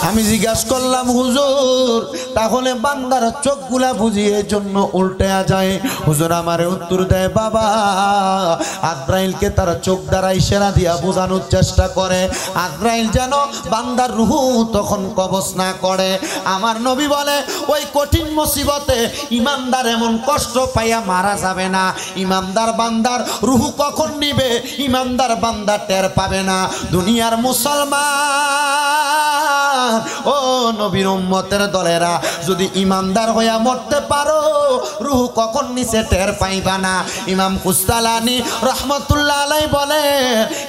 আমি জিজ্ঞাসা করলাম হুজুর তাহলে বান্দার চোখগুলা বুঝি এই জন্য উল্টে যায়? হুজুর আমারে উত্তর দেয়, বাবা আজরাইলকে তার চোখ দ্বারা ইশারা দিয়া বোঝানোর চেষ্টা করে আজরাইল যেন বান্দার রূহ তখন কবজ না করে। আমার নবী বলে ওই কঠিন মুসিবতে ইমানদার এমন কষ্ট পাইয়া মারা যাবে না। ইমানদার বান্দার রূহ কখন নিবে ইমানদার বান্দা টের পাবে না। দুনিয়ার মুসলমান ও নবীর উম্মতের দলেরা যদি ইমানদার হইয়া মরতে পারো রূহ কখন নিচে টের পাইবা না। ইমাম কুস্তালানি রহমতুল্লাহ আলাইহি বলে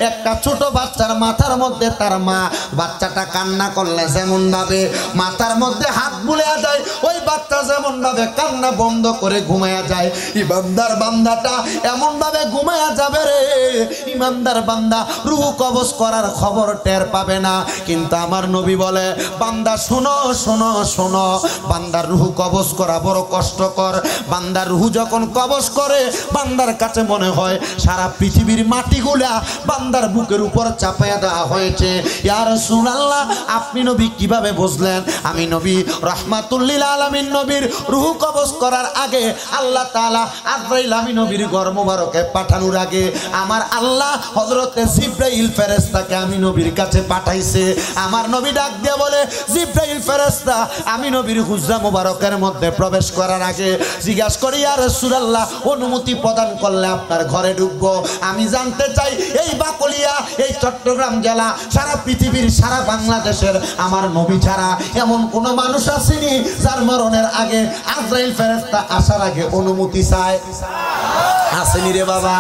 একটা ছোট বাচ্চার মাথার মধ্যে তার মা বাচ্চাটা কান্না করলে যেমন ভাবে মাথার মধ্যে হাত বুলিয়ে যায় ওই বাচ্চা যেমন ভাবে কান্না বন্ধ করে ঘুমায়া যায় ইমানদার বান্দাটা এমন ভাবে ঘুমায়া যাবে রে ইমানদার বান্দা রূহ কবজ করার খবর টের পাবে না। কিন্তু আমার নবী বলে বান্দা শোনো শোনো শোনো বান্দার রূহ কবজ করা বড় কষ্টকর। বান্দার রূহ যখন কবজ করে বান্দার কাছে মনে হয় সারা পৃথিবীর মাটিগুলা বান্দার বুকের উপর চাপায়া দেওয়া হয়েছে। ইয়া রাসূলুল্লাহ আপনি নবী কিভাবে বুঝলেন? আমি নবী রাহমাতুল লিল আলামিন নবীর রূহ কবজ করার আগে আল্লাহ তাআলা আজরাইল আমি নবীর ঘর মোবারকে পাঠানোর আগে আমার আল্লাহ হযরতে জিবরাইল ফেরেশতাকে আমি নবীর কাছে পাঠাইছে। আমার নবী ডাক দিয়ে বলে জিবরাইল ফেরেশতা আমি নবীর হুজরা মোবারকের মধ্যে প্রবেশ করার আগে জিজ্ঞাসা করি ইয়া রাসূলুল্লাহ অনুমতি প্রদান করলে আপনার ঘরে ঢুকবো। আমি জানতে চাই এই বাকলিয়া এই চট্টগ্রাম জেলা সারা পৃথিবীর সারা বাংলাদেশের আমার নবী ছাড়া এমন কোন মানুষ আসেনি যার মরণের আগে আজরাইল ফেরেশতা আসার আগে অনুমতি চায়? আসেনি রে বাবা।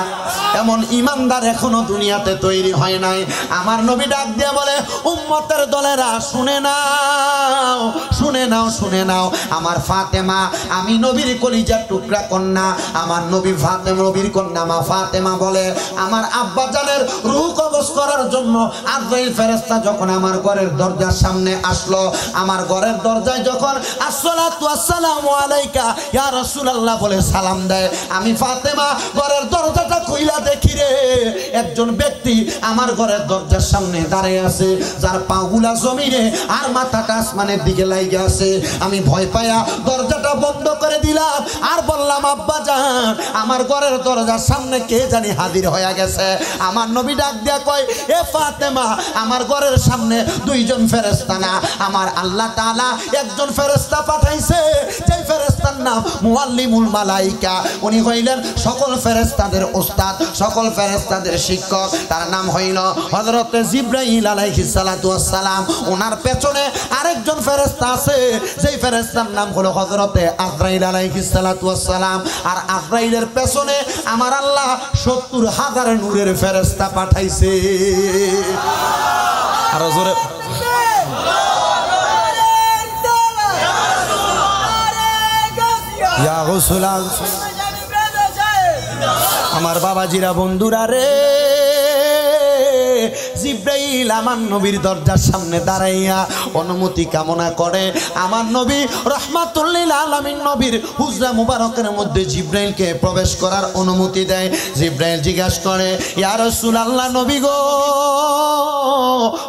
এমন ইমানদার এখনো দুনিয়াতে তৈরি হয় নাই। আমার নবী ডাক দিয়ে বলে উম্মতের দলেরা শুনে নাও শুনে নাও শুনে নাও আমার ফাতেমা আমি নবীর কলিজার টুকরা কন্যা আমার নবী ফাতেমা নবীর কন্যা মা ফাতেমা বলে আমার আব্বা জানের রূহ কবজ করার জন্য আজরাইল ফেরেশতা যখন আমার ঘরের দরজার সামনে আসলো আমার ঘরের দরজায় যখন আসসালাতু আসসালামু আলাইকা ইয়া রাসূলুল্লাহ বলে সালাম দেয় আমি ফাতেমা ঘরের দরজাটা খুইলা দেখি রে একজন ব্যক্তি আমার ঘরের দরজার সামনে দাঁড়িয়ে আছে যার পাগুলা জমিনে আর মাথাটা আসমানের দিকে লাগিয়ে আছে। আমি ভয় পায়া দরজাটা বন্ধ করে দিলাম আর বললাম আব্বা জান আমার ঘরের দরজার সামনে কে জানি হাজির হয়ে গেছে। আমার নবী ডাক দিয়া কয় এ ফাতেমা আমার ঘরের সামনে দুইজন ফেরেশতা না আমার আল্লাহ তাআলা একজন ফেরেশতা পাঠাইছে যেই ফেরেশতার নাম মুআল্লিমুল মালাইকা। উনি হইলেন সকল ফেরেশতাদের উস্তাদ সকল ফেরেশতাদের শিক্ষক। তার নাম হইল হযরতে জিবরাইল আলাইহিস সালাতু ওয়াস সালাম। ওনার পেছনে আরেকজন ফেরেশতা আছে যেই ফেরেশতার নাম হলো হযরতে আজরাইল আলাইহিস সালাতু ওয়াস সালাম। আর আজরাইলের পেছনে আমার আল্লাহ ৭০,০০০ নূরের ফেরেশতা পাঠাইছে। আর জোরে ইয়া রাসূল আমার বাবাজিরা বন্ধুরা রে জিবরাইল আমার নবীর দরজার সামনে দাঁড়াইয়া অনুমতি কামনা করে। আমার নবী রাহমাতুল লিল আলামিন নবীর হুজরা মুবারকের মধ্যে জিবরাইলকে প্রবেশ করার অনুমতি দেয়। জিবরাইল জিজ্ঞাসা করে ইয়া রাসূলুল্লাহ নবী গো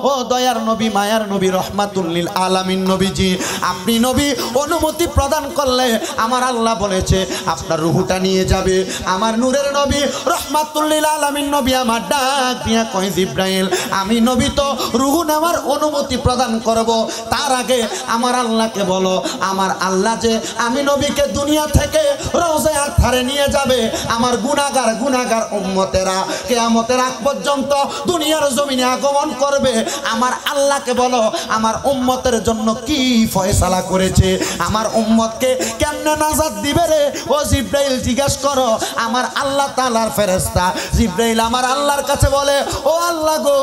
ও দয়ার নবী মায়ার নবী রাহমাতুল লিল আলামিন নবীজি আপনি নবী অনুমতি প্রদান করলে আমার আল্লাহ বলেছে আপনার রূহটা নিয়ে যাবে। আমার নূরের নবী রাহমাতুল লিল আলামিন নবী আমার ডাক দিয়া কয় জিবরাইল আমি নবী তো রূহ নেওয়ার অনুমতি প্রদান করব তার আগে আমার আল্লাহকে বলো আমার আল্লাহ যে আমি নবীকে দুনিয়া থেকে রওজায়ে আতহারে নিয়ে যাবে আমার গুনাহগার উম্মতেরা কিয়ামতের আগ পর্যন্ত দুনিয়ার জমিনে আগমন করবে আমার আল্লাহকে বলো আমার উম্মতের জন্য কি ফয়সালা করেছে আমার উম্মতকে কেমনে নাজাত দিবে রে। ও জিবরাইল জিজ্ঞাসা করো আমার আল্লাহ তাআলার ফেরেশতা জিবরাইল আমার আল্লাহর কাছে বলে ও আল্লাহ গো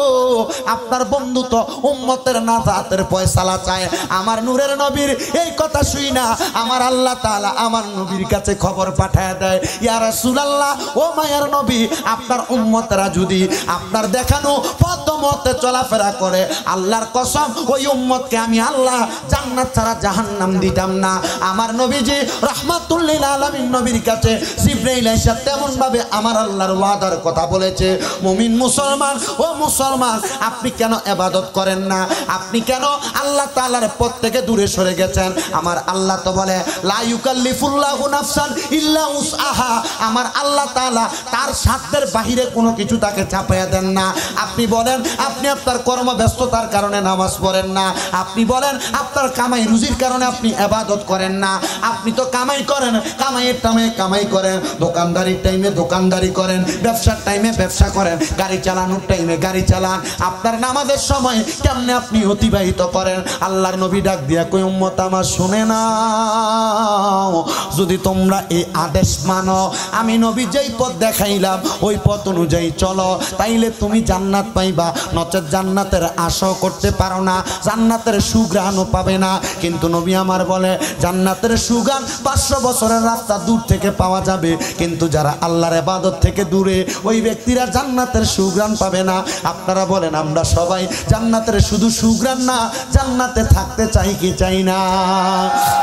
আপনার বন্ধু তো উম্মতের নাজাতের ফয়সালা চায়। আমার নূরের নবীর এই কথা শুই না আমার আল্লাহ তাআলা আমার নবীর কাছে খবর পাঠায় দেয় ইয়া রাসূলুল্লাহ ও মায়ার নবী আপনার উম্মতরা যদি আপনার দেখানো পথ মতে চলাফেরা চলাফেরা করে, আল্লাহর কসম ওই উম্মতকে আমি আল্লাহ জান্নাত ছাড়া জাহান্নাম দিতাম না। আমার নবীজি রাহমাতুল লিল আলামিন নবীর কাছে জিবরাইল এসে তেমন ভাবে আমার আল্লাহর ওয়াদার কথা বলেছে। মুমিন মুসলমান, ও মুসলমান, আপনি কেন ইবাদত করেন না? আপনি কেন আল্লাহ তাআলার পথ থেকে দূরে সরে গেছেন? আমার আল্লাহ তো বলে লা ইউকাল্লিফুল্লাহু নাফসান ইল্লা উসআহা। আমার আল্লাহ তাআলা তার সাধ্যের বাহিরে কোনো কিছু তাকে চাপায়া দেন না। আপনি বলেন আপনি আপনার কর্মব্যস্ততার কারণে নামাজ পড়েন না, আপনি বলেন আপনার কামাই রুজির কারণে আপনি ইবাদত করেন না। আপনি তো কামাই করেন, কামাইয়ের টাইমে কামাই করেন, দোকানদারির টাইমে দোকানদারি করেন, ব্যবসার টাইমে ব্যবসা করেন, গাড়ি চালানোর টাইমে গাড়ি চালান। আপনার নামাজের সময় কেমনে আপনি অতিবাহিত করেন? আল্লাহর নবী ডাক দিয়া কই উম্মত আমার শুনে নাও, যদি তোমরা এই আদেশ মানো, আমি নবী যেই পথ দেখাইলাম ওই পথ অনুযায়ী চলো, তাইলে তুমি জান্নাত পাইবা। নচেত জান্নাতের আশাও করতে পারো না, জান্নাতের সুঘ্রাণও পাবে না। কিন্তু নবী আমার বলে জান্নাতের সুঘ্রাণ 500 বছরের রাস্তা দূর থেকে পাওয়া যাবে, কিন্তু যারা আল্লাহর ইবাদত থেকে দূরে ওই ব্যক্তিরা জান্নাতের সুঘ্রাণ পাবে না। আপনারা বলেন আমরা সবাই জান্নাতের শুধু সুঘ্রাণ না, জান্নাতে থাকতে চাই কি চাই না?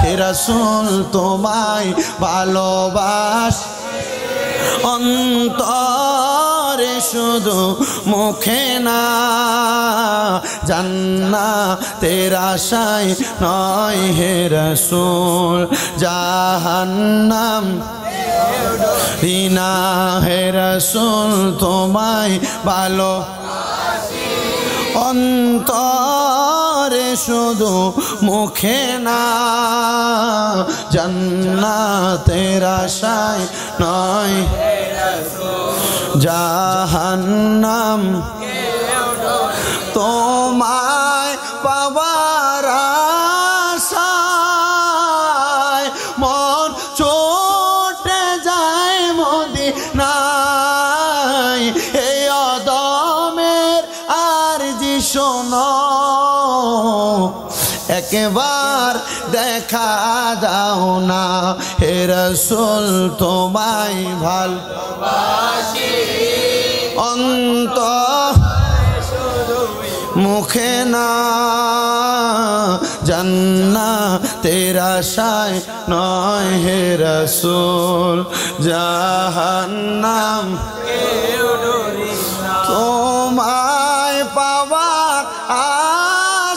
হে রাসূল তোমায় ভালোবাস অন্তরে শুধু মুখে না, জান্নাতের আশায় নয় হে রাসূল জাহান্নাম না। হে রাসূল তোমায় ভালো অন্তরে শুধু মুখে না, জান্নাতের আশায় নয় জাহান্নাম। তোমায় পাওয়ার আশায় মন ছুটে যায় মদিনায়। এই অদমের আরজি শোনো, একবার দেখা দাও না। হে রাসূল তোমায় ভালোবাসি অন্তর মুখে না, জান্নাতের আশায় নয় হে রাসূল জাহান্নাম। তোমায় পাওয়ার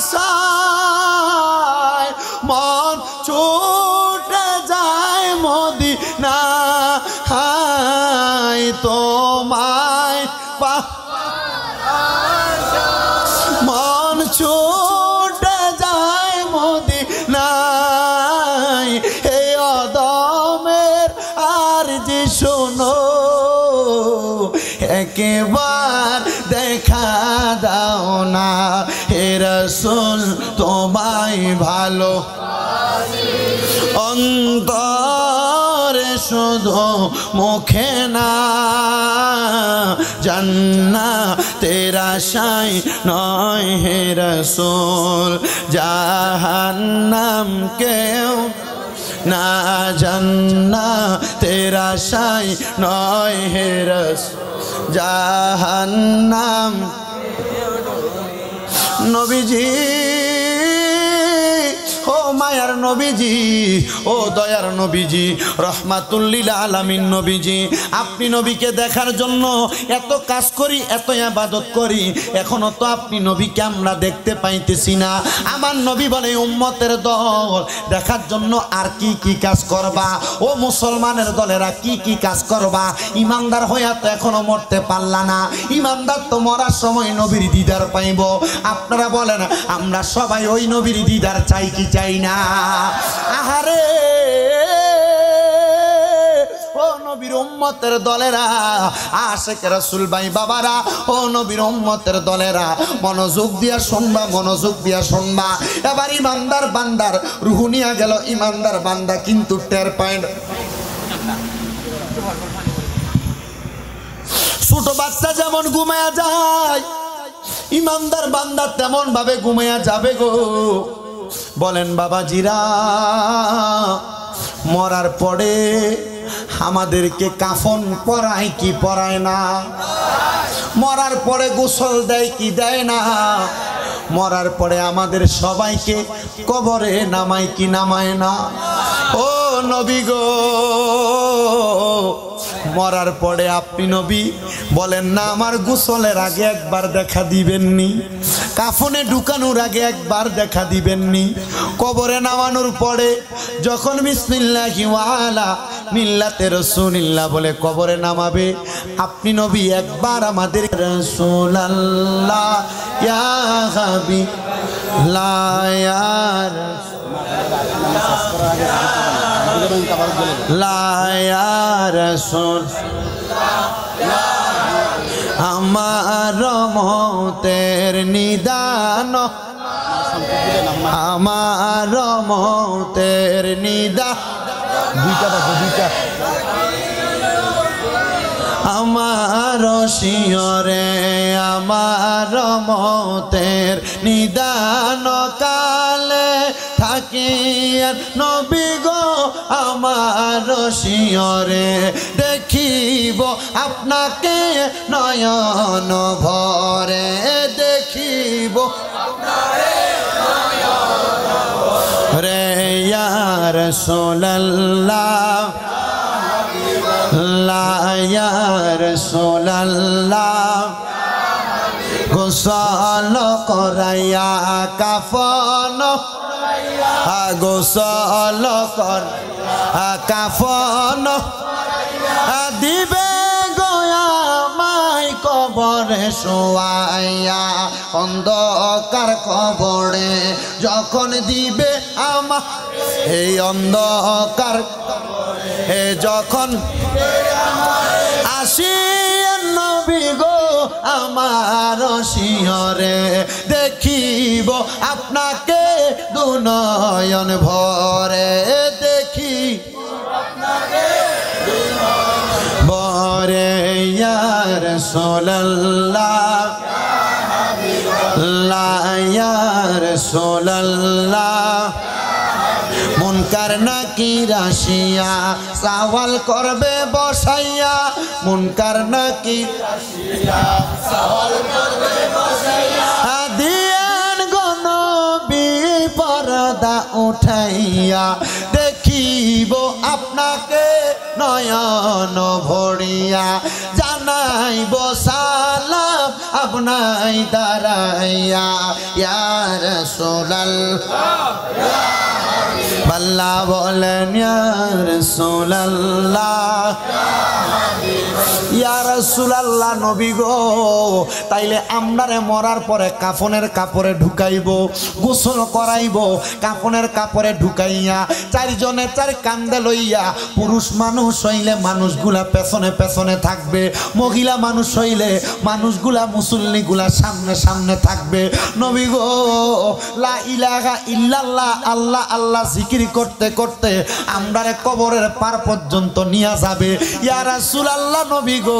আশায় মন ছুটে যায় মদিনায়। তোমায় মন ছুটে যায় মদিনায়। এই অদমের আরজি শোনো, একবার দেখা দাও না। হে রাসূল তোমায় ভালো অন্তরে শুধু মুখে না, জান্নাতের আশায় নয় হে রাসূল জাহান্নাম কেউ না, জান্নাতের আশায় নয় হে রাসূল জাহান্নাম। নবীজি ও মায়ার নবীজি, ও দয়ার নবীজি, রহমাতুল লিল আলামিন নবীজি, আপনি নবীকে দেখার জন্য এত কাজ করি, এত ইবাদত করি, এখনো তো আপনি নবীকে আমরা দেখতে পাইতেছি না। আমার নবী বলে উম্মতের দল দেখার জন্য আর কি কি কাজ করবা? ও মুসলমানের দলেরা কি কি কাজ করবা? ইমানদার হইয়া তো এখনো মরতে পারলা না। ইমানদার তো মরার সময় নবীর দিদার পাইব। আপনারা বলেন আমরা সবাই ওই নবীর দিদার চাই কি চাই না? আহারে ও নবীর উম্মতের দলেরা, আশিক রাসূল ভাই বাবারা, ও নবীর উম্মতের দলেরা, মনোযোগ দিয়া শুনবা, মনোযোগ দিয়া শুনবা। এবার ইমানদার বান্দার রূহ নিয়া গেল, ইমানদার বান্দা কিন্তু টের পায় না। ছোট বাচ্চা যেমন ঘুমায়া যায়, ইমানদার বান্দা তেমন ভাবে ঘুমায়া যাবে গো। বলেন বাবাজিরা, মরার পরে আমাদেরকে কাফন পরায় কি পরায় না? মরার পরে গোসল দেয় কি দেয় না? মরার পরে আমাদের সবাইকে কবরে নামায় কি নামায় না? ও নবী গো, মরার পরে আপনি নবী বলেন না আমার গোসলের আগে একবার দেখা দিবেননি, কাফনে ঢুকানোর আগে একবার দেখা দিবেননি, কবরে নামানোর পরে যখন বিসমিল্লাহি ওয়া আলা মিল্লাতে রাসূলিল্লাহ বলে কবরে নামাবে, আপনি নবী একবার আমাদের রাসূলুল্লাহ ইয়া হাবিবাল্লাহ ইয়া রাসূল আমার মতের নিদান, আমার মতের নিদান, আমার শিয়রে আমার মতের নিদান কালে থাকিয়েন নবী গো আমার শিয়রে, দেখিব আপনাকে নয়ন ভরে, দেখিব রে ইয়া রাসূলুল্লাহ ইয়া রাসূলুল্লাহ, গোসল করাইয়া কাফন, গোসল কর কাফন দিবে গোয়া মাই কবরে শোয়াইয়া, অন্ধকার কবরে যখন দিবে আমার এই অন্ধকার যখন আসিয়েন নবী গো আমার শিয়রে, দেখিব আপনাকে দুনয়ন ভরে, দেখি ভরে ইয়া রাসূলুল্লাহ ইয়া রাসূলুল্লাহ, মুনকার নাকির আসিয়া সওয়াল করবে বসাইয়া, মুনকার নাকির আসিয়া সওয়াল করবে বসাইয়া, দিয়েন গো নবী পর্দা উঠাইয়া, দেখিব আপনাকে নয়ন ভরিয়া, জানাইব সালাম আপনাই দাঁড়াইয়া ইয়া রাসূলুল্লাহ আল্লাহ বলেন ইয়া রাসূলুল্লাহ ইয়া রাসূলুল্লাহ নবী গো, তাইলে আমরারে মরার পরে কাফনের কাপড়ে ঢুকাইব, গোসল করাইব, কাফনের কাপড়ে ঢুকাইয়া চারজনে চার কান্দে লইয়া, পুরুষ মানুষ হইলে মানুষগুলা পেছনে পেছনে থাকবে, মহিলা মানুষ হইলে মানুষগুলা মুসল্লিগুলা সামনে সামনে থাকবে। নবী গো লা ইলাহা ইল্লাল্লাহ আল্লাহ আল্লাহ জিকির করতে করতে আমরারে কবরের পার পর্যন্ত নিয়ে যাবে। ইয়া রাসূলুল্লাহ নবী গো,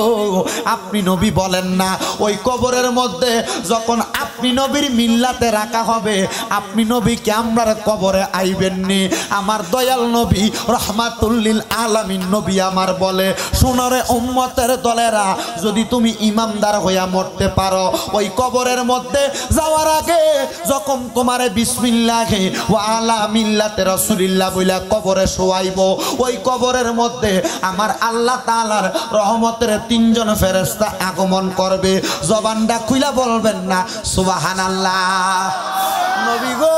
আপনি নবী বলেন না ওই কবরের মধ্যে যখন আপনি নবীর মিল্লাতে রাখা হবে, আপনি নবী কে আমরার কবরে আইবেননি? আমার দয়াল নবী রহমাতুল লিল আলামিন নবী আমার বলে, শোনরে উম্মতের দলেরা, যদি তুমি ইমানদার হইয়া মরতে পারো, ওই কবরের মধ্যে যাওয়ার আগে যখন তোমারে বিসমিল্লাহি ওয়া আলা মিল্লাতে রাসূলিল্লাহ বইলা কবরে শোয়াইব, ওই কবরের মধ্যে আমার আল্লাহ তাআলার রহমতের তিনজন ফেরেশতা আগমন করবে। জবানটা খুইলা বলবেন না সুবহানাল্লাহ। নবী গো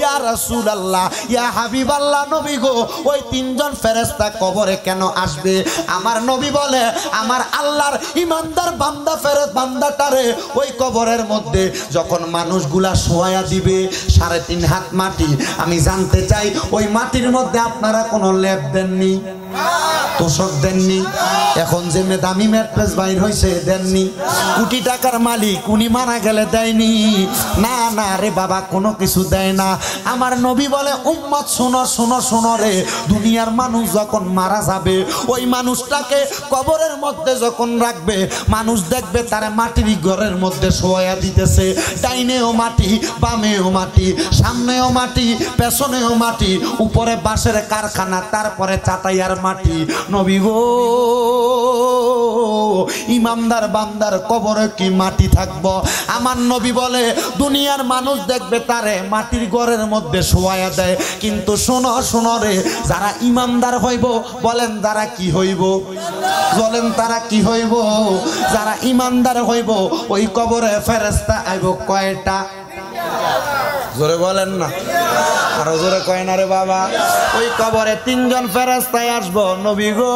ইয়া রাসূলুল্লাহ ইয়া হাবিবাল্লাহ নবী গো, ওই তিনজন ফেরেশতা কবরে কেন আসবে? আমার নবী বলে, আমার আল্লাহর ইমানদার বান্দা বান্দাটারে ওই কবরের মধ্যে যখন মানুষগুলা শোয়া দিবে 3.5 হাত মাটি, আমি জানতে চাই ওই মাটির মধ্যে আপনারা কোনো লেপ দেননি, তোষক দেননি, এখন যে দামি ম্যাট্রেস বাইর হয়েছে দেননি, কোটি টাকার মালিক উনি মারা গেলে দেয়নি, না না রে বাবা কোনো কিছু দেয় না। আমার নবী বলে, উম্মত শোনো শোনো শোনো রে, দুনিয়ার মানুষ যখন মারা যাবে, ওই মানুষটাকে কবরের মধ্যে যখন রাখবে, মানুষ দেখবে তারা মাটির ঘরের মধ্যে শোয়া দিতেছে, ডাইনেও মাটি বামেও মাটি, সামনেও মাটি পেছনেও মাটি, উপরে বাঁশের কারখানা, তারপরে চাটাইয়ার মাটি, নবী গো ইমানদার বান্দার কবরে কি মাটি থাকবো? আমার নবী বলে দুনিয়ার মানুষ দেখবে তারে মাটির ঘরের মধ্যে শোয়ায়া দেয়, কিন্তু শোনো শোনো রে, যারা ইমানদার হইব, বলেন তারা কি হইব? বলেন তারা কি হইব? যারা ইমানদার হইব ওই কবরে ফেরেশতা আইব কয়টা? জোরে বলেন না, আরো জোরে কয় না রে বাবা। ওই কবরে তিনজন ফেরেশতায় আসবো। নবী গো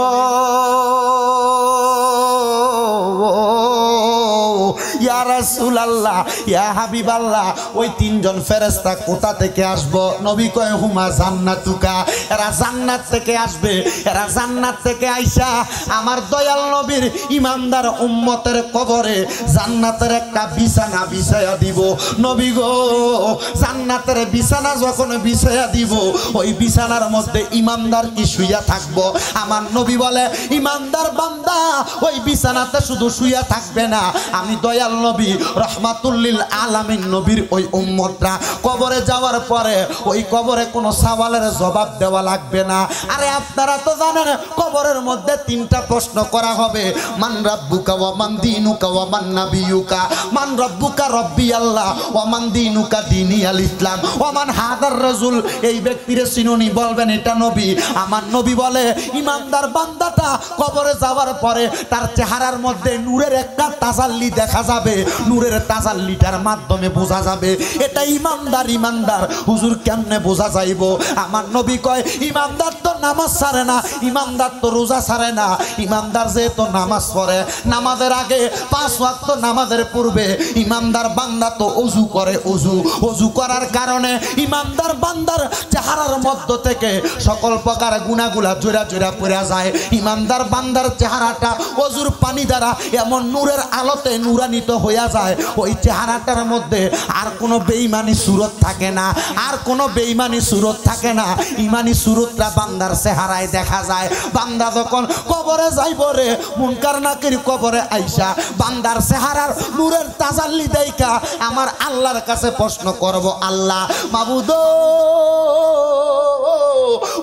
ইয়া রাসূলুল্লাহ, ইয়া হাবিবাল্লাহ, ওই তিনজন ফেরেশতা কোথা থেকে আসবো? নবী কয় হুমা জান্নাতুকা, এরা জান্নাত থেকে আসবে। এরা জান্নাত থেকে আইসা আমার দয়াল নবীর ইমানদার উম্মতের কবরে জান্নাতের একটা বিছানা বিছায়া দিব। নবী গো জান্নাতের বিছানা যখন বিছায়া দিব, ওই বিছানার মধ্যে ইমানদার কি শুইয়া থাকবো? আমার নবী বলে ইমানদার বান্দা ওই বিছানাতে শুধু শুইয়া থাকবে না, আমি দয়াল নবী রহমাতুল লিল আলামিন নবীর ওই উম্মতরা কবরে যাওয়ার পরে ওই কবরে কোনো সওয়ালের জবাব দেওয়া লাগবে না। আরে আপনারা তো জানেন কবরের মধ্যে তিনটা প্রশ্ন করা হবে, মান রাব্বুকা ওয়া মান দীনুকা ওয়া মান নাবিয়ুকা। মান রাব্বুকা রব্বি আল্লাহ, ওয়া মান দীনুকা দীনি আল ইসলাম, ওয়া মান হাদার রাসূল, এই ব্যক্তিরে চিনুনি, বলবেন এটা নবী। আমার নবী বলে ইমানদার বান্দাটা কবরে যাওয়ার পরে তার চেহারার মধ্যে নূরের একটা তাজাল্লি দেখা যাবে, নূরের তাজাল্লিটার মাধ্যমে বোঝা যাবে এটা ইমানদার। ইমানদার হুজুর কেমনে বোঝা যাইব? আমার নবী কয় ইমানদার তো নামাজ ছাড়ে না, ইমানদার তো রোজা ছাড়ে না, ইমানদার যেহেতু নামাজ পড়ে, নামাজের আগে 5 ওয়াক্ত নামাজের পূর্বে ইমানদার বান্দা তো ওযু করে, ওযু করার কারণে ইমানদার বান্দার চেহারার মধ্য থেকে সকল প্রকার গুনাহগুলা জোড়া জোড়া পড়ে যায়। ইমানদার বান্দার চেহারাটা ওযুর পানি দ্বারা এমন নূরের আলোতে নূরান্বিত হইয়া যায়, ওই চেহারাটার মধ্যে আর কোনো বেঈমানি সুরত থাকে না, আর কোনো বেঈমানি সুরত থাকে না, ইমানি সুরতটা বান্দার চেহারায় দেখা যায়। বান্দা যখন কবরে যাইব রে, মুনকার নাকির কবরে আইসা বান্দার চেহারার নূরের তাজাল্লি দেইখা আমার আল্লাহর কাছে প্রশ্ন করব, আল্লাহ মাবুদ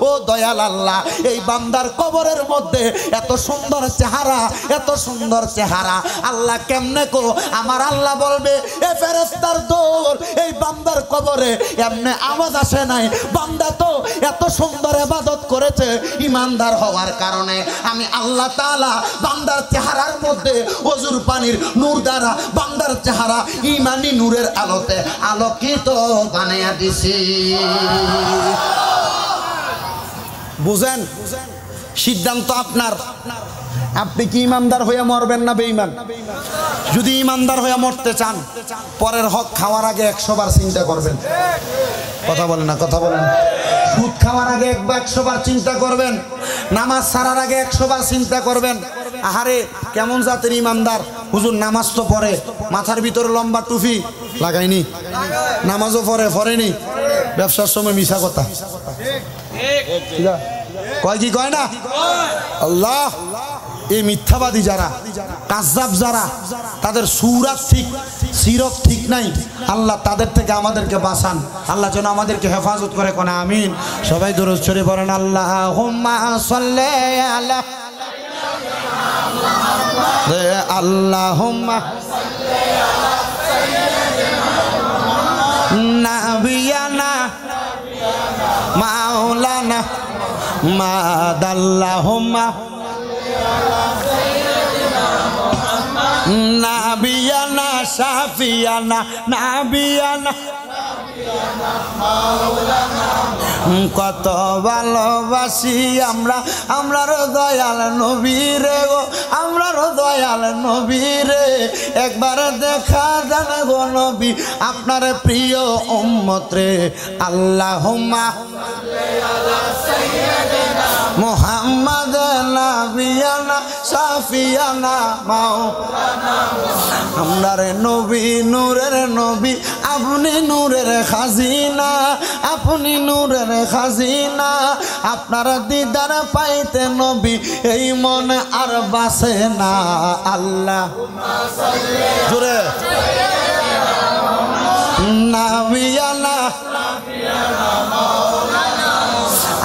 ও দয়াল আল্লাহ, এই বান্দার কবরের মধ্যে এত সুন্দর চেহারা, এত সুন্দর চেহারা আল্লাহ কেমনে কো? আমার আল্লাহ বলবে এ ফেরেশতার দল, এই বান্দার কবরে এমনে আওয়াজ আসে নাই, বান্দা তো এত সুন্দর ইবাদত করেছে ইমানদার হওয়ার কারণে আমি আল্লাহ তাআলা বান্দার চেহারার মধ্যে ওযুর পানির নূর দ্বারা বান্দার চেহারা ইমানি নূরের আলোতে আলোকিত বানায়া দিছি। বুঝেন? সিদ্ধান্ত আপনার। আপনি কি ইমানদার হয়ে মরবেন না বেঈমান? যদি ইমানদার হয়ে মরতে চান, পরের হক খাওয়ার আগে 100 বার চিন্তা করবেন। কথা বলেন না, কথা বলেন। সুদ খাওয়ার আগে 100 বার চিন্তা করবেন। নামাজ ছাড়ার আগে 100 বার চিন্তা করবেন। আহারে কেমন জাতের ইমানদার, হুজুর নামাজ তো পড়ে, মাথার ভিতরে লম্বা টুপি লাগাইনি, নামাজও পড়েনি, ব্যবসার সময় মিশা কথা কয় কি কয় না? আল্লাহ এই মিথ্যাবাদী যারা, কাযযাব যারা, তাদের সুরাত ঠিক, সিরত ঠিক নাই, আল্লাহ তাদের থেকে আমাদেরকে বাঁচান। আল্লাহ যেন আমাদেরকে হেফাজত করে, কোন আমিন। সবাই দরুদ শরীফ পড়েন। আল্লাহুম্মা সাল্লি আলা আল্লাহুম্মা নাবিয়ানা মাওলানা মাদাল্লাহুম্মা নাবিয়ানা শাফিয়ানা নাবিয়ানা কত ভালোবাসি আমরা আমরার দয়াল নবীরে গো, আমরার দয়াল নবীরে, একবার দেখা দেন গো নবী আপনার প্রিয় উম্মত রে। আল্লাহুম্মা মুহাম্মদ নাবিয়ানা শাফিয়ানা মাওলানা। আমরার নবী নূরের নবী, আপনি নূরের খাজিনা, আপনি নূরের খাজিনা, আপনার দিদার পাইতে নবী এই মন আর বাসে না। আল্লাহ জোরে নাবিয়ানা।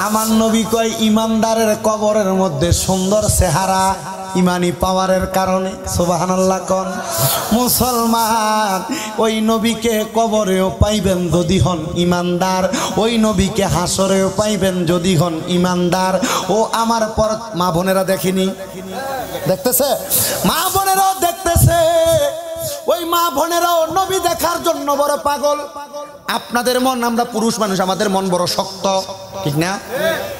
আমার নবী কয় ইমানদারের কবরের মধ্যে সুন্দর চেহারা ইমানি পাওয়ারের কারণে। সুবহানাল্লাহ কোন মুসলমান ওই নবীকে কবরেও পাইবেন যদি হন ইমানদার, ওই নবীকে হাসরেও পাইবেন যদি হন ইমানদার। ও আমার পর মা বোনেরা দেখেনি, দেখতেছে, মা বোনেরাও দেখতেছে, ওই মা বোনেরাও নবী দেখার জন্য বড় পাগল। আপনাদের মন, আমরা পুরুষ মানুষ, আমাদের মন বড় শক্ত, ঠিক না?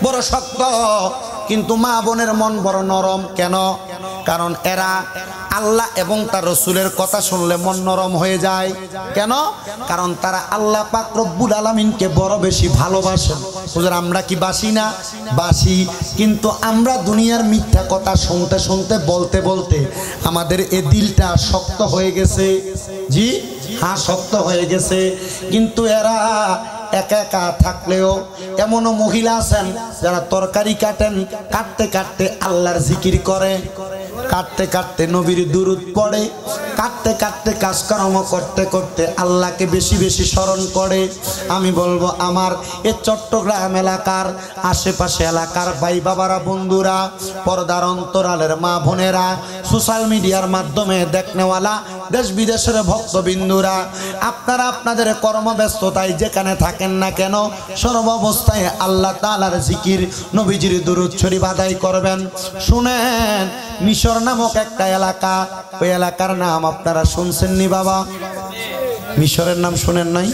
বড় শক্ত, কিন্তু মা বোনের মন বড় নরম। কেন? কারণ এরা আল্লাহ এবং তার রসুলের কথা শুনলে মন নরম হয়ে যায়। কেন? কারণ তারা আল্লাহ পাক রব্বুল আলামিনকে বড় বেশি ভালোবাসেন। হুজুর আমরা কি বাসি না? বাসি, কিন্তু আমরা দুনিয়ার মিথ্যা কথা শুনতে শুনতে বলতে বলতে আমাদের এ দিলটা শক্ত হয়ে গেছে। জি হ্যাঁ, শক্ত হয়ে গেছে। কিন্তু এরা একা একা থাকলেও এমনও মহিলা আছেন যারা তরকারি কাটেন, কাটতে কাটতে আল্লাহর জিকির করে, কাটতে কাটতে নবীর দুরূদ পড়ে, কাটতে কাটতে কাজকর্ম করতে করতে আল্লাহকে বেশি বেশি স্মরণ করে। আমি বলবো আমার এই চট্টগ্রাম এলাকার আশেপাশে এলাকার ভাই বাবারা, বন্ধুরা, পর্দার অন্তরালের মা বোনেরা, সোশ্যাল মিডিয়ার মাধ্যমে দেখনেওয়ালা দেশ বিদেশের ভক্তবিন্দুরা, আপনারা আপনাদের কর্মব্যস্ততায় যেখানে থাকেন না কেন সর্বাবস্থায় আল্লাহ তাআলার জিকির, নবীজির দুরূদ শরীফ আদায় করবেন। শুনেন, মিশর নামক একটা এলাকা, ওই এলাকার নাম আপনারা শুনছেন নি বাবা? মিশরের নাম শুনেন নাই?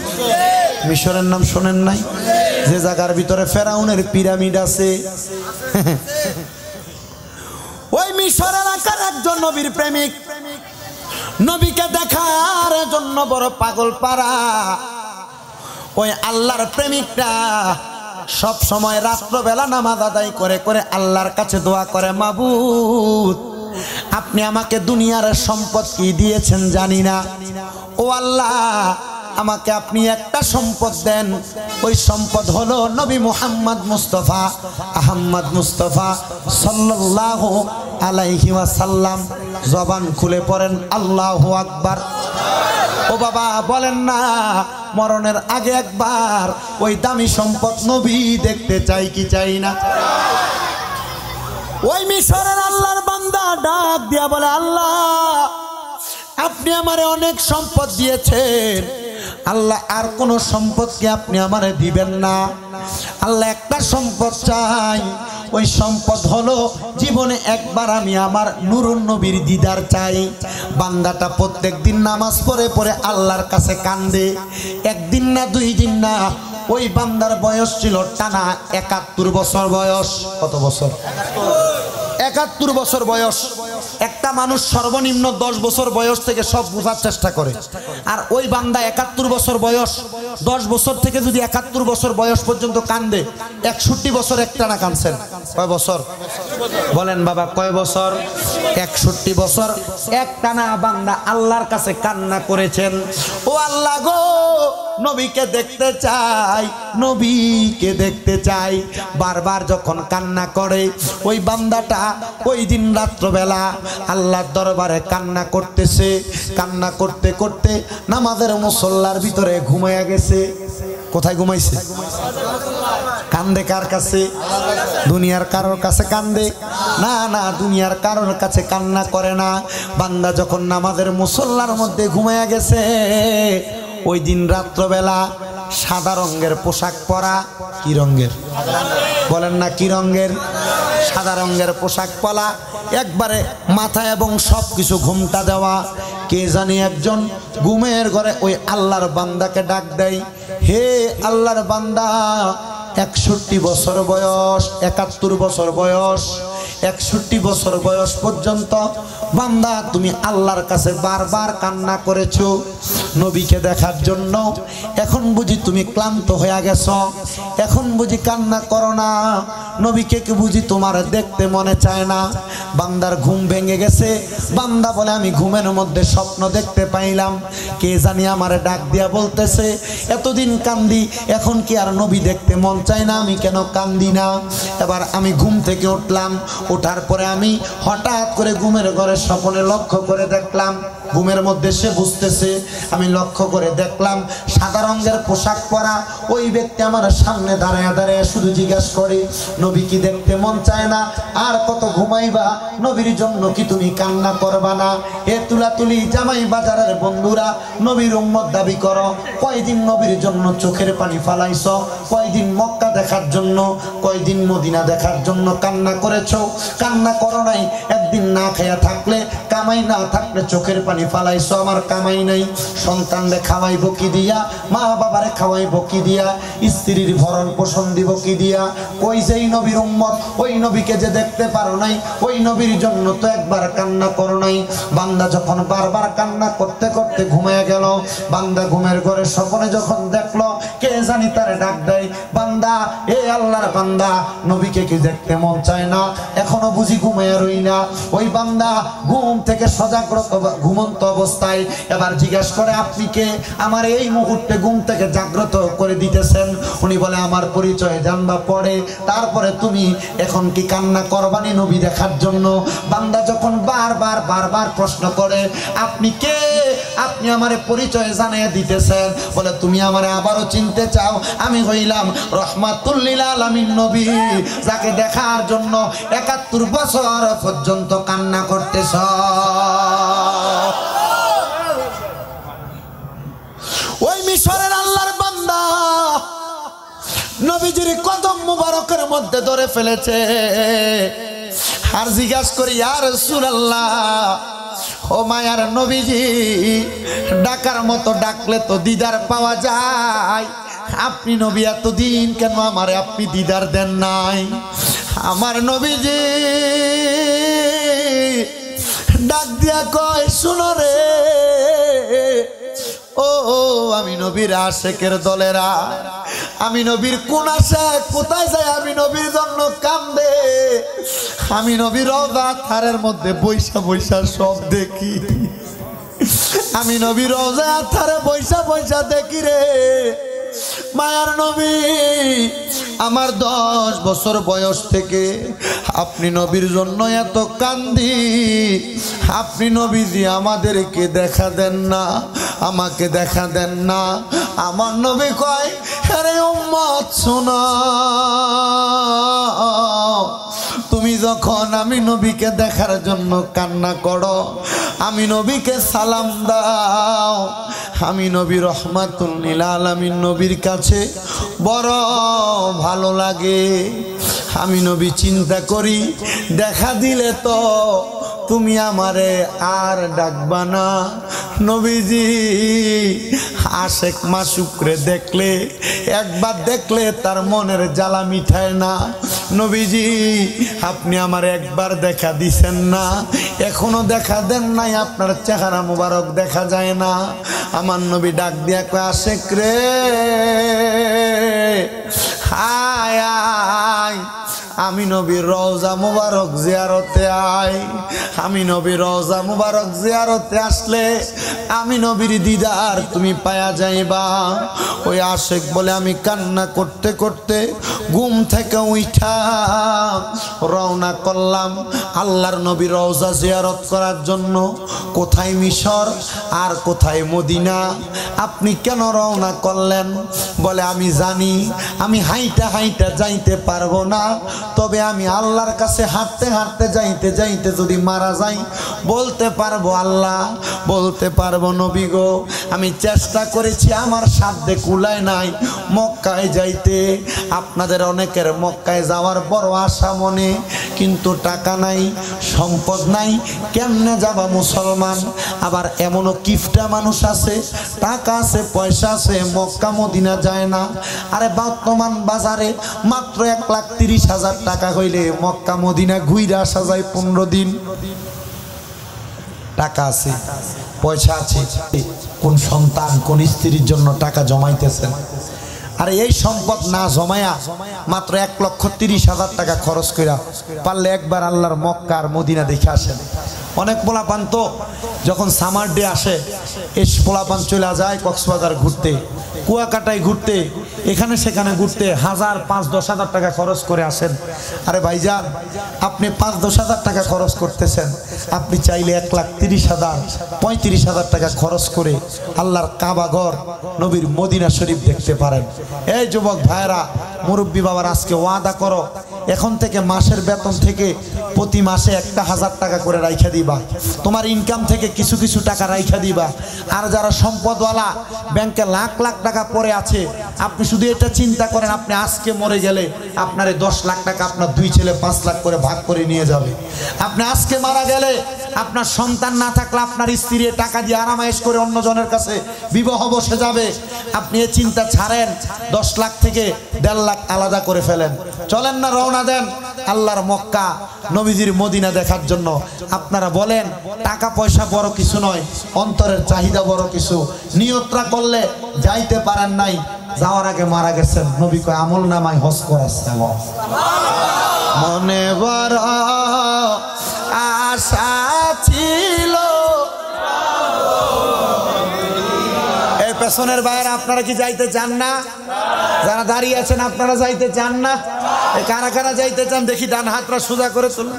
মিশরের নাম শুনেন নাই? যে জায়গার ভিতরে ফেরাউনের পিরামিড আছে। ওই মিশর এলাকার একজন নবীর প্রেমিক, নবীকে দেখার জন্য বড় পাগল পারা। ওই আল্লাহর প্রেমিকটা সব সময় রাত্রবেলা নামাজ আদায় করে করে আল্লাহর কাছে দোয়া করে, মাবুদ আপনি আমাকে দুনিয়ার সম্পদ কি দিয়েছেন জানি না, ও আল্লাহ আমাকে আপনি একটা সম্পদ দেন। ওই সম্পদ হলো নবী মুহাম্মদ মুস্তাফা আহমদ মুস্তাফা সাল্লাল্লাহু আলাইহি ওয়াসাল্লাম। জবান খুলে পড়েন আল্লাহু আকবার। ও বাবা বলেন না, মরণের আগে একবার ওই দামি সম্পদ নবী দেখতে চাই কি চাই না? ওই মিশরের আল্লাহর বান্দা ডাক দিয়া বলে, আল্লাহ আপনি আমারে অনেক সম্পদ দিয়েছেন, আল্লাহ আর কোন সম্পদ কি আপনি আমারে দিবেন না? আল্লাহ একটা সম্পদ চাই, ওই সম্পদ হলো জীবনে একবার আমি আমার নূরুন নবীর দিদার চাই। বান্দাটা প্রত্যেক দিন নামাজ পড়ে পড়ে আল্লাহর কাছে কান্দে, একদিন না দুই দিন না। ওই বান্দার বয়স ছিল টানা ৭১ বছর বয়স। কত বছর? ৭১ বছর বয়স। একটা মানুষ সর্বনিম্ন ১০ বছর বয়স থেকে সব বোঝার চেষ্টা করে, আর ওই বান্দা ৭১ বছর বয়স, ১০ বছর থেকে যদি ৭১ বছর বয়স পর্যন্ত কান্দে, ৬১ বছর একটানা কাঁদছেন। কয় বছর বলেন বাবা, কয় বছর? ৬১ বছর একটানা বান্দা আল্লাহর কাছে কান্না করেছেন, ও আল্লাহ গো নবীকে দেখতে চাই, নবীকে দেখতে চাই। বারবার যখন কান্না করে ওই বান্দাটা ওই দিন রাত্রবেলা আল্লাহর দরবারে কান্না করতেছে। কান্না করতে করতে নামাজের মুসল্লার ভিতরে ঘুমায়া গেছে। কোথায় ঘুমাইছে? কান্দে কার কাছে? দুনিয়ার কারোর কাছে কান্দে না, না দুনিয়ার কারোর কাছে কান্না করে না। বান্দা যখন নামাজের মুসল্লার মধ্যে ঘুমায়া গেছে, ওই দিন রাত্রবেলা সাদা রঙের পোশাক পরা। কি রঙের বলেন না? কি রঙের? সাদা রঙের পোশাক পরা, একবারে মাথা এবং সব কিছু ঘুমটা দেওয়া। কে জানি একজন ঘুমের ঘরে ওই আল্লাহর বান্দাকে ডাক দেয়, হে আল্লাহর বান্দা, ৬১ বছর বয়স, ৭১ বছর বয়স, ৬১ বছর বয়স পর্যন্ত বান্দা তুমি আল্লাহর কাছে বারবার কান্না করেছো নবীকে দেখার জন্য। এখন বুঝি তুমি ক্লান্ত হয়ে গেছো, এখন বুঝি কান্না করো না, নবীকে কি বুঝি তোমার দেখতে মনে চায় না? বান্দার ঘুম ভেঙে গেছে। বান্দা বলে, আমি ঘুমের মধ্যে স্বপ্ন দেখতে পাইলাম, কে জানি আমারে ডাক দিয়া বলতেছে, এতদিন কান্দি, এখন কি আর নবী দেখতে মন চায় না? আমি কেন কান্দি না? এবার আমি ঘুম থেকে উঠলাম, ওঠার পরে আমি হঠাৎ করে ঘুমের ঘরে স্বপ্নে লক্ষ্য করে দেখলাম ঘুমের মধ্যে সে বুঝতেছে। আমি লক্ষ্য করে দেখলাম সাদা রঙের পোশাক পরা ওই ব্যক্তি আমার সামনে দাঁড়ায় দাঁড়ায় শুধু জিজ্ঞাসা করে, নবী কি দেখতে মন চায় না? আর কত ঘুমাইবা? নবীর জন্য কি তুমি কান্না করবা না? এ তুলাতুলি জামাই বাজারের বন্ধুরা, নবীর উম্মত দাবি করো, কয়দিন নবীর জন্য চোখের পানি ফালাইছ? কয়দিন মক্কা দেখার জন্য, কয়দিন মদিনা দেখার জন্য কান্না করেছো? কান্না করো নাই? একদিন না খেয়া থাকলে, কামাই না থাকলে চোখের পানি ফালাইছো। আমার কামাই নাই, সন্তানরে খাওয়াইব কি দিয়া? মা বাবারে খাওয়াইব কি দিয়া? স্ত্রীর ভরণ পোষণ দিব কি দিয়া? কই যেই নবীর উম্মত, ওই নবীকে যে দেখতে পারো নাই, ওই নবীর জন্য তো একবার কান্না করো নাই। বান্দা যখন বারবার কান্না করতে করতে ঘুমিয়ে গেল, বান্দা ঘুমের ঘরে স্বপ্নে যখন দেখলো কে জানি তারে ডাক দেয়, বান্দা এ আল্লাহর বান্দা, নবীকে কি দেখতে মন চায় না? এখনো বুঝি ঘুমিয়ে রই না? ওই বান্দা ঘুম থেকে সজাগ্রত ঘুমন্ত অবস্থায় এবার জিজ্ঞাসা করে, আপনি কে? আমার এই মুহূর্তে ঘুম থেকে জাগ্রত করে দিতেছেন। উনি বলে, আমার পরিচয় জানবা পড়ে, তারপরে তুমি এখন কি কান্না করবানি নবী দেখার জন্য? বান্দা যখন বারবার বারবার প্রশ্ন করে, আপনি কে? আপনি আমারে পরিচয় জানিয়ে দিতেছেন। বলে, তুমি আমারে আবারও চিনতে চাও? আমি হইলাম রহমাতুল লিল আলামিন নবী, যাকে দেখার জন্য ৭১ বছর পর্যন্ত কান্না করতেছ। ওই মিশরের আল্লাহর বান্দা নবীজির কদম মুবারকের মধ্যে ধরে ফেলেছে। আর জিজ্ঞাসা করি, ইয়া রাসূলুল্লাহ, ও মায়ার নবীজি, ডাকার মতো ডাকলে তো দিদার পাওয়া যায়, আপনি নবী এতদিন কেন আমারে আপনি দিদার দেন নাই? আমার নবীজি ডাক দিয়া কয়, শুনো রে, ও আমি নবীর আশেকের দলেরা, আমি নবীর কোন আশেক কোথায় যায় আমি নবীর জন্য কান্দে, আমি নবীর রওজা থারের মধ্যে বৈশা বৈশা সব দেখি, আমি নবীর রওজা থারে বৈশা বৈশা দেখি রে। মায়ার নবী, আমার 10 বছর বয়স থেকে আপনি নবীর জন্য এত কান্দি, আপনি নবীজি আমাদেরকে দেখা দেন না, আমাকে দেখা দেন না। আমার নবী কয়, আরে উম্মত শোনো, তুমি যখন আমি নবীকে দেখার জন্য কান্না করো, আমি নবীকে সালাম দাও। আমি নবী রহমাতুল লিল আলামিন নবীর কাছে বড় ভালো লাগে। আমি নবী চিন্তা করি, দেখা দিলে তো তুমি আমারে আর ডাকবা না। নবীজি আশেক মাসুকরে দেখলে, একবার দেখলে তার মনের জ্বালা মিঠায় না। নবীজি আপনি আমার একবার দেখা দিছেন না, এখনো দেখা দেন নাই, আপনার চেহারা মুবারক দেখা যায় না। আমার নবী ডাক দিয়া কয়, আশেক রে, আয় আয়, আমি নবীর রওজা মুবারক জিয়ারতে আই। আমি নবীর রওজা মুবারক জিয়ারতে আসলে আমি নবীর দিদার তুমি পায়া যাইবা। ওই আশেক বলে, আমি কান্না করতে করতে ঘুম থেকে উঠা রওনা করলাম আল্লাহর নবীর রওজা জিয়ারত করার জন্য। কোথায় মিশর আর কোথায় মদিনা? আপনি কেন রওনা করলেন? বলে, আমি জানি আমি হাইটা হাইটা যাইতে পারবো না, তবে আমি আল্লাহর কাছে হাঁটতে হাঁটতে যাইতে যাইতে যদি মারা যাই বলতে পারবো আল্লাহ, বলতে পারবো নবী গো, আমি চেষ্টা করেছি, আমার সাধ্যে কুলায় নাই মক্কায় যাইতে। আপনাদের অনেকের মক্কায় যাওয়ার বড় আশা মনে, কিন্তু টাকা নাই, সম্পদ নাই, কেমনে যাবা মুসলমান? আবার এমনও কিফটা মানুষ আছে, টাকা আছে, পয়সা আছে, মক্কা মদিনা যায় না। আরে বর্তমান বাজারে মাত্র 1,30,000 টাকা হইলে মক্কা মদিনা ঘুরে আসা যায় 15 দিন। টাকা আছে, পয়সা আছে, কোন সন্তান কোন স্ত্রীর জন্য টাকা জমাইতেছেন? আরে এই সম্পদ না জমায়া মাত্র 1,30,000 টাকা খরচ কইরা পারলে একবার আল্লাহর মক্কা আর মদিনা দেখে আসেন। অনেক পোলাপান তো যখন সামার ডে আসে এই পোলাপান চলে যায় কক্সবাজার ঘুরতে, কুয়াকাটায় ঘুরতে, এখানে সেখানে ঘুরতে 1000, 5-10 হাজার টাকা খরচ করে আসেন। আরে ভাইজান, আপনি 5-10 হাজার টাকা খরচ করতেছেন, আপনি চাইলে 1,30,000, 35,000 টাকা খরচ করে আল্লাহর কাবা ঘর নবীর মদিনা শরীফ দেখতে পারেন। এই যুবক ভাইরা, মুরব্বী বাবার, আজকে ওয়াদা করো, এখন থেকে মাসের বেতন থেকে প্রতি মাসে 1,000 টাকা করে রাইখা দিবা, তোমার ইনকাম থেকে কিছু কিছু টাকা রাইখা দিবা। আর যারা সম্পদওয়ালা, ব্যাংকে লাখ লাখ টাকা পড়ে আছে, আপনি শুধু এটা চিন্তা করেন, আপনি আজকে মরে গেলে আপনার 10 লাখ টাকা আপনার 2 ছেলে 5 লাখ করে ভাগ করে নিয়ে যাবে। আপনি আজকে মারা গেলে আপনার সন্তান না থাকলে আপনার স্ত্রী টাকা দিয়ে আরামায়েশ করে অন্যজনের কাছে বিবাহ বসে যাবে। আপনি এই চিন্তা ছাড়েন, 10 লাখ থেকে 1.5 লাখ আলাদা করে ফেলেন। চলেন না, রওনা দেন আল্লাহর মক্কা নবীজির মদিনা দেখার জন্য। আপনারা বলেন, টাকা পয়সা বড় কিছু নয়, অন্তরের চাহিদা বড় কিছু। নিয়তটা করলে যাইতে পারেন নাই, যাওয়ার আগে মারা গেছেন, নবী কয় আমল নামায় হজ করাচ্ছে। মনে বড় আশা ছিল। এই পেছনের বাইরে আপনারা কি যাইতে চান না? যারা দাঁড়িয়ে আছেন আপনারা যাইতে চান না? এই কারা কারা যাইতে চান দেখি ডান হাতটা সোজা করে তুলুন।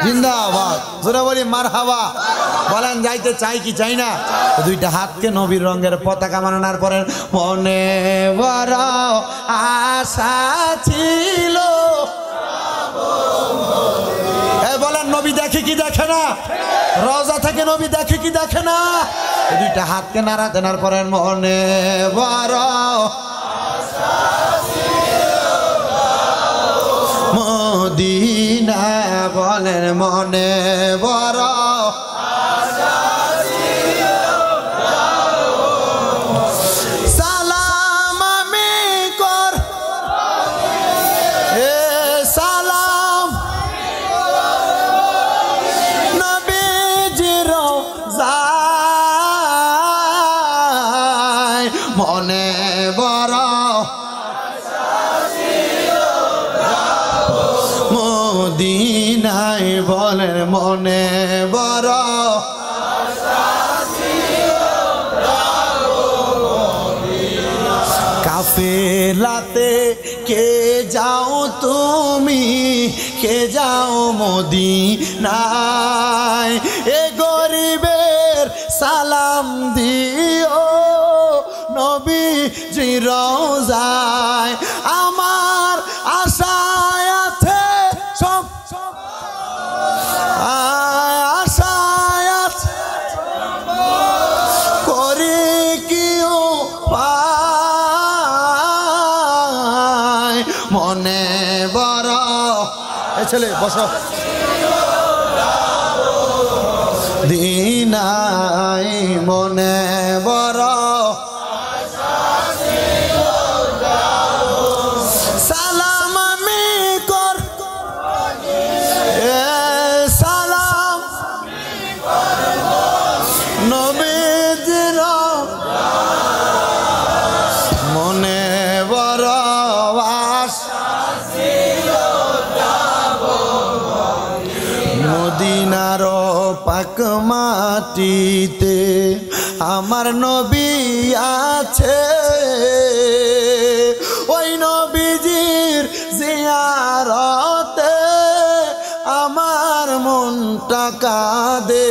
জিন্দাবাদ, জোরে বলি মারহাবা। বলেন যাইতে চাই কি চাই না? দুইটা হাতকে নবীর রঙের পতাকা বানানোর পরে মনে বড় আশা ছিল। বলেন নবী দেখে কি দেখে না? রওজা থেকে নবী দেখে কি দেখে না? দুইটা হাতকে নাড়া দেনার পরে মনে বড় মদিনা, বলেন মনে বড় সালাম আমি কর, সালাম নবীজির রওজায়, মনে বড় মদিনায়, বলেন মনে বড় কাফেলাতে কে যাও তুমি, কে যাও মদিনায়, এ গরিবের সালাম দিও নবীজির রওজায়। আমার আশায় আছে সব, আশায় আছে করি কি উপায়, মনে বড়। এই ছেলে বসো। দিনাই মনে বড় সালাম আমি কর, সালাম নবীজির মনে বড় মদিনার পাক মাটিতে আমার নবী আছে, ওই নবীজির জিয়ারতে আমার মনটা কাঁদে।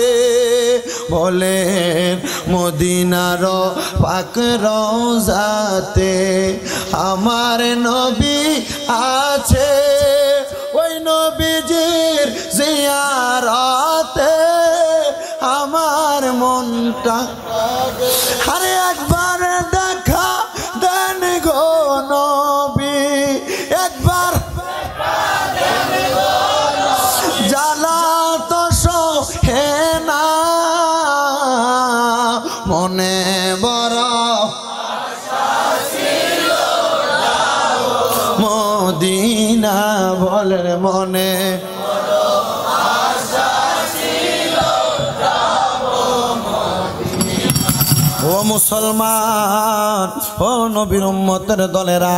বলেন মদিনার পাক রওজাতে আমার নবী আছে, ওই নবীজির জিয়ারতে আমার মনটা। আরে একবার দেখা দেন গো নবী, একবার জ্বালা তো সহে না, মনে বড় মদিনা, বলেন মনে ও মুসলমান, ও নবীর উম্মতের দলেরা,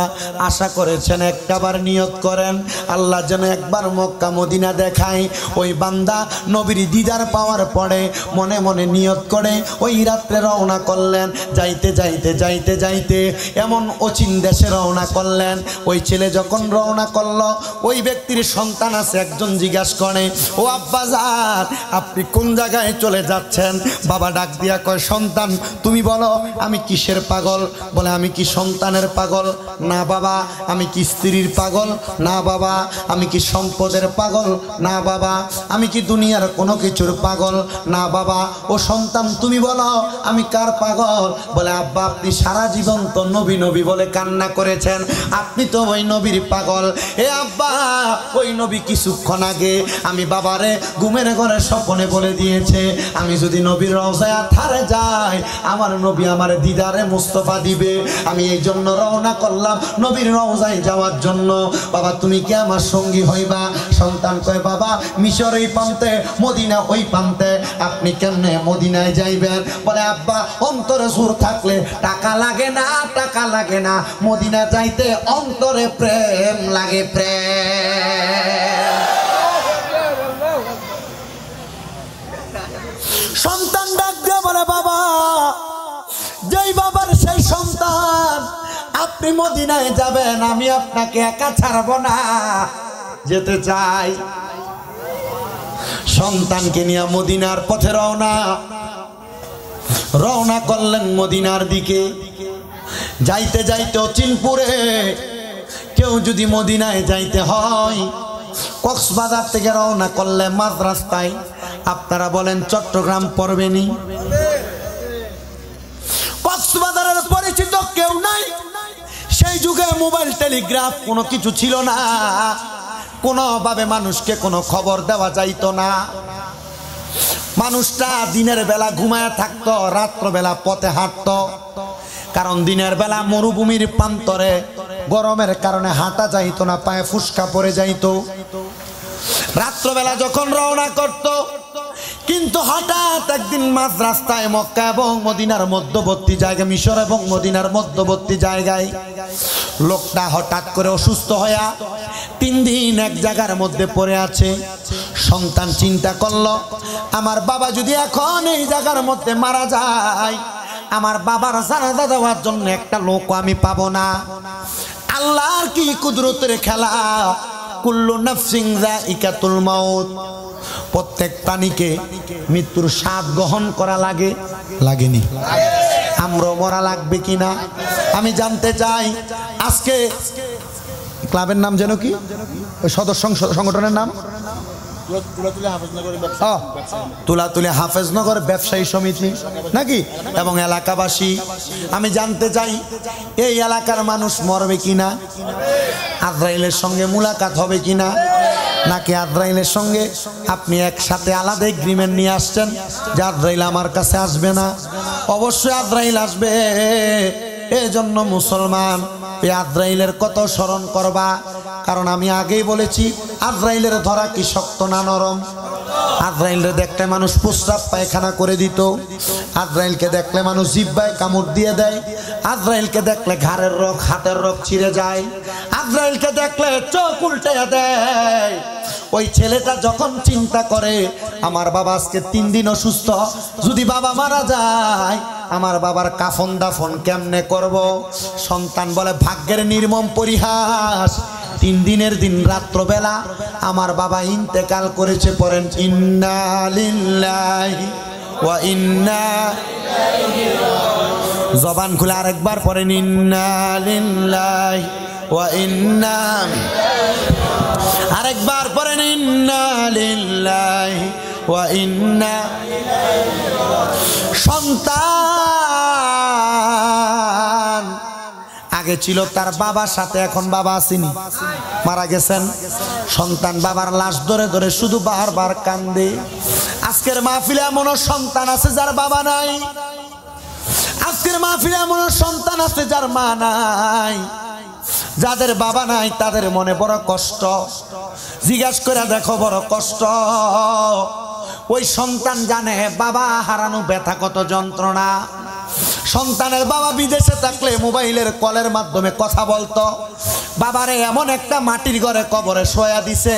আশা করেছেন একটাবার নিয়ত করেন আল্লাহ যেন একবার মক্কা মদিনা দেখায়। ওই বান্দা নবীর দিদার পাওয়ার পরে মনে মনে নিয়ত করে ওই রাত্রে রওনা করলেন। যাইতে যাইতে যাইতে যাইতে এমন অচিন দেশে রওনা করলেন। ওই ছেলে যখন রওনা করলো, ওই ব্যক্তির সন্তান আছে একজন জিজ্ঞাসা করে, ও আব্বাজান আপনি কোন জায়গায় চলে যাচ্ছেন? বাবা ডাক দিয়া কয়, সন্তান তুমি বলো আমি কিসের পাগল? বলে আমি কি সন্তানের পাগল? না বাবা। আমি কি স্ত্রীর পাগল? না বাবা। আমি কি সম্পদের পাগল? না বাবা। আমি কি দুনিয়ার কোনো কিছুর পাগল? না বাবা। ও সন্তান তুমি বলো আমি কার পাগল? বলে আব্বা আপনি সারা জীবন তো নবী নবী বলে কান্না করেছেন, আপনি তো ওই নবীর পাগল। এ আব্বা ওই নবী কিছুক্ষণ আগে আমি বাবারে ঘুমের ঘরে স্বপ্নে বলে দিয়েছে আমি যদি নবীর রওজায় ধারে যাই আমার নবী আমার দিদারে মুস্তফা দিবে। আমি এই জন্য রওনা করলাম নবীর রওজায় যাওয়ার জন্য। বাবা তুমি কি আমার সঙ্গী হইবা? সন্তান কয় বাবা মিশর এই প্রান্তে, মদিনা ওই প্রান্তে, আপনি কেমনে মদিনায় যাইবেন? বলে আব্বা অন্তরে সুর থাকলে টাকা লাগে না, টাকা লাগে না, মদিনা যাইতে অন্তরে প্রেম লাগে, প্রেম। সন্তান ডাক দিয়ে বলে বাবা যেই বাবার সেই সন্তান, আপনি মদিনায় যাবেন, আমি আপনাকে একা ছাড়বো না, যেতে চাই। সন্তানকে নিয়ে মদিনার পথে রওনা করলেন মদিনার দিকে। যাইতে যাইতে অচিনপুরে কেউ যদি মদিনায় যাইতে হয়, কক্সবাজার থেকে রওনা করলে মাঝ রাস্তায় আপনারা বলেন চট্টগ্রাম পড়বেনি? কক্সবাজারের পরিচিত কেউ নাই। সেই যুগে মোবাইল টেলিগ্রাফ কোনো কিছু ছিল না, কোনোভাবে মানুষকে কোনো খবর দেওয়া যাইতো না। মানুষটা দিনের বেলা ঘুমায় থাকতো, রাত্রবেলা পথে হাঁটতো। কারণ দিনের বেলা মরুভূমির প্রান্তরে গরমের কারণে হাঁটা যাইতো না, পায়ে ফুসকা পড়ে যাইতো। রাত্রবেলা যখন রওনা করত, কিন্তু হঠাৎ একদিন মাঝ রাস্তায় মক্কা এবং মদিনার মধ্যবর্তী জায়গা, মিশর এবং মদিনার মধ্যবর্তী জায়গায় লোকটা হঠাৎ করে অসুস্থ হয়ে 3 দিন এক জায়গার মধ্যে পড়ে আছে। সন্তান চিন্তা করলো আমার বাবা যদি এখন এই জায়গার মধ্যে মারা যায়, আমার বাবার জানাজা দেওয়ার জন্য একটা লোক আমি পাবো না। আল্লাহর কি কুদরতের খেলা, কুল্লু নাফসিন যায়িকাতুল মাউত, প্রত্যেক প্রাণীকে মৃত্যুর স্বাদ গ্রহণ করা লাগে, লাগেনি? আমরাও মরা লাগবে কিনা আমি জানতে চাই। আজকে ক্লাবের নাম যেন কি, ওই সদস্য সংগঠনের নাম তুলাতুলি হাফেজনগর ব্যবসায়ী সমিতি নাকি? এবং এলাকাবাসী, আমি জানতে চাই এই এলাকার মানুষ মরবে কিনা, আজরাইলের সঙ্গে মুলাকাত হবে কিনা, নাকি আজরাইলের সঙ্গে আপনি একসাথে আলাদা এগ্রিমেন্ট নিয়ে আসছেন যে আজরাইল আমার কাছে আসবে না? অবশ্যই আজরাইল আসবে। এই জন্য মুসলমান এই আজরাইলের কত স্মরণ করবা, কারণ আমি আগেই বলেছি আজরাইলের ধরা কি শক্ত না নরম? আজরাইলকে দেখলে মানুষ প্রস্রাব পায়খানা করে দিত, আজরাইলকে দেখলে মানুষ জিহ্বায় কামড় দিয়ে দেয়, আজরাইলকে দেখলে ঘাড়ের রোগ হাতের রোগ ছিঁড়ে যায়, আজরাইলকে দেখলে চোখ উল্টে দেয়। ওই ছেলেটা যখন চিন্তা করে আমার বাবা আজকে 3 দিন অসুস্থ, যদি বাবা মারা যায় আমার বাবার কাফন দাফন কেমনে করব? সন্তান বলে ভাগ্যের নির্মম পরিহাস, 3 দিনের দিন রাত্রবেলা আমার বাবা ইন্তেকাল করেছে। পড়েন ইন্না লিল্লাহি ওয়া ইন্না ইলাইহি রাজিউন। জবান খুলে আরেকবার পড়েন ইন্না লিল্লাহি ওয়া ইন্না, আরেকবার পড়েন ইন্না লিল্লাহি ওয়া ইন্না ইলাইহি রাজিউন। সন্তান আগে ছিল তার বাবার সাথে, এখন বাবা আসেনি, মারা গেছেন। সন্তান বাবার লাশ ধরে ধরে শুধু বারবার কান্দে। আজকের মাহফিলে এমন সন্তান আছে যার বাবা নাই, আজকের মাহফিলে এমন সন্তান আছে যার মা নাই। যাদের বাবা নাই তাদের মনে বড় কষ্ট, জিজ্ঞাসা করে দেখো বড় কষ্ট। ওই সন্তান জানে বাবা হারানো ব্যথা কত যন্ত্রণা। সন্তানের বাবা বিদেশে থাকলে মোবাইলের কলের মাধ্যমে কথা বলতো। বাবারে এমন একটা মাটির ঘরে কবরে শোয়া দিছে,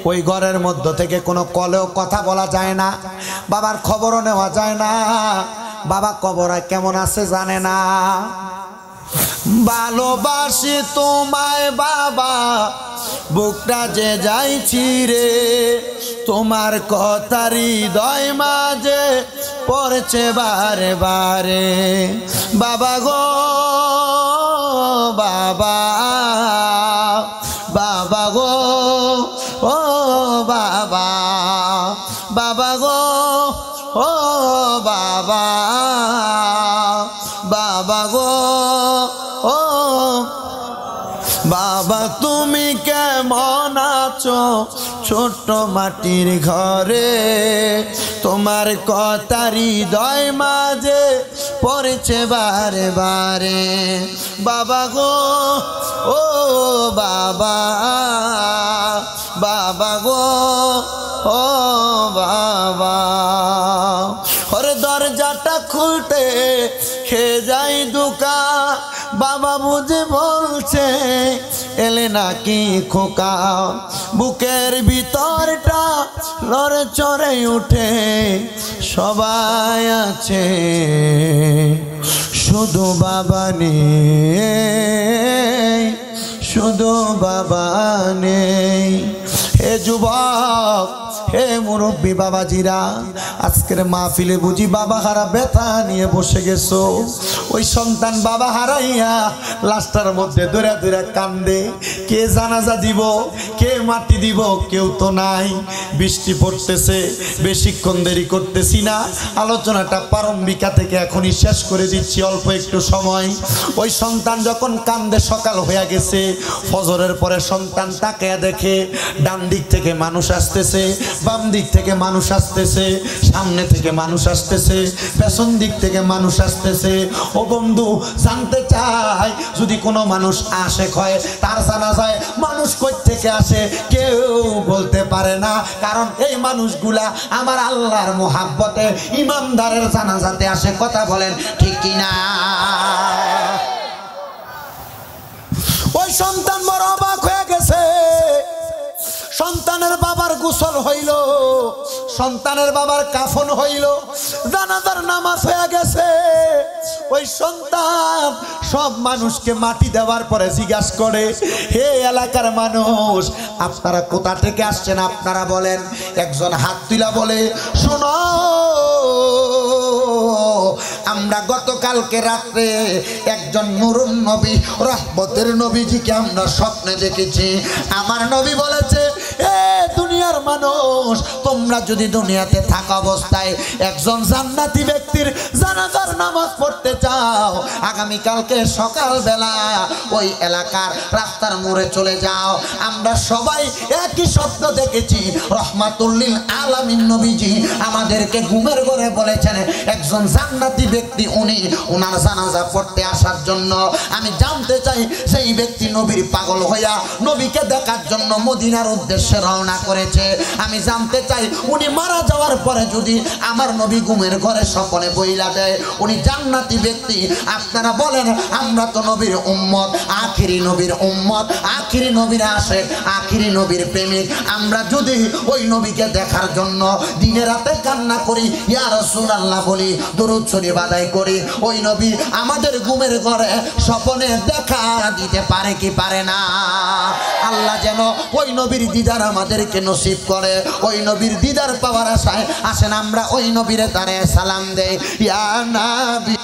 ওই ঘরের মধ্য থেকে কোনো কলেও কথা বলা যায় না, বাবার খবরও নেওয়া যায় না, বাবা কবরে কেমন আছে জানে না। ভালোবাসি তোমায় বাবা, বুকটা যে যাইছি রে, তোমার কথা হৃদয় মাঝে পড়ছে বারে বারে। বাবা গো বাবা, বাবা গো ও বাবা, বাবা গো ও বাবা, বাবা গো ও বাবা, তুমি কেমন আছো ছোট্ট মাটির ঘরে, তোমার কথা হৃদয় মাঝে পড়ছে বারে বারে। বাবা গো ও বাবা, বাবা গো ও বাবা, ওরে দরজাটা খুলতে খেয়ে যাই দুকা, বাবা বুঝে বলছে এলে নাকি খোকা, বুকের ভিতরটা লড়ে চড়ে উঠে, সবাই আছে শুধু বাবা নেই, শুধু বাবা নেই। হে যুবক, হে মুরব্বী বাবাজিরা, আজকের মাহফিলে বুঝি বাবা হারা ব্যথা নিয়ে বসে গেছো। ওই সন্তান বাবা হারাইয়া লাশটার মধ্যে দৌড়া দৌড়া কান্দে। কে জানাজা দিব, কে মাটি দিব, কেউ তো নাই। বৃষ্টি পড়তেছে, বেশিক্ষণ দেরি করতেছি না, আলোচনাটা প্রারম্ভিকা থেকে এখনই শেষ করে দিচ্ছি, অল্প একটু সময়। ওই সন্তান যখন কান্দে, সকাল হয়ে গেছে, ফজরের পরে সন্তান তাকিয়ে দেখে ডান দিক থেকে মানুষ আসতেছে, বাম দিক থেকে মানুষ আসতেছে, সামনে থেকে মানুষ আসতেছে, পেছন দিক থেকে মানুষ আসতেছে। ও বন্ধু, জানতে চাই যদি কোনো মানুষ আসে হয় তার জানাজায় মানুষ কই থেকে আসে কেউ বলতে পারে না, কারণ এই মানুষগুলা আমার আল্লাহর মোহাব্বতে ইমানদারের জানাজাতে আসে। কথা বলেন ঠিক কিনা? ওই সন্তান বড় অবাক হয়ে গেছে। সন্তানের বাবার গোসল হইল, সন্তানের বাবার কাফন হইল, জানাজার নামাজ হয়ে গেছে। ওই সন্তান সব মানুষকে মাটি দেওয়ার পরে জিজ্ঞাসা করে, হে এলাকার মানুষ, আপনারা কোথা থেকে আসছেন আপনারা বলেন। একজন হাত তুলা বলে, শোনো, আমরা গতকালকে রাত্রে একজন নুরুন নবী, রহমতের নবীজিকে আমরা স্বপ্নে দেখেছি। আমার নবী বলেছে, এ দুনিয়ার মানুষ, তোমরা যদি দুনিয়াতে থাকা অবস্থায় একজন জান্নাতি ব্যক্তির জানাজার নামাজ পড়তে চাও, আগামীকালকে সকালবেলা ওই এলাকার রাস্তার মোড়ে চলে যাও। আমরা সবাই একই স্বপ্ন দেখেছি। রহমাতুল্লিল আলামিন নবীজি আমাদেরকে ঘুমের ঘরে বলেছেন একজন জান্নাতি ব্যক্তি উনি ওনার জানাজা পড়তে আসার জন্য। আমি জানতে চাই সেই ব্যক্তি নবীর পাগল হইয়া নবীকে দেখার জন্য মদিনার উদ্দেশ্যে রওনা করেছে। আমি জানতে চাই উনি মারা যাওয়ার পরে যদি আমার নবী ঘুমের ঘরে স্বপ্নে বইলা দেয় উনি জান্নাতি ব্যক্তি, আপনারা বলেন আমরা তো নবীর উম্মত, আখিরি নবীর উম্মত, আখিরি নবীর আশিক, আখিরি নবীর প্রেমিক। আমরা যদি ওই নবীকে দেখার জন্য দিনে রাতে কান্না করি, ইয়া রাসূলুল্লাহ বলি, দরুদ শরীফ আদায় করি, ওই নবী আমাদের ঘুমের ঘরে স্বপ্নে দেখা দিতে পারে কি পারে না? আল্লাহ যেন ওই নবীর দিদার আমাদেরকে নসিব করে। ওই নবীর দিদার পাওয়ার আশায় আসেন আমরা ওই নবীর দ্বারে সালাম দেই, ইয়া নবী।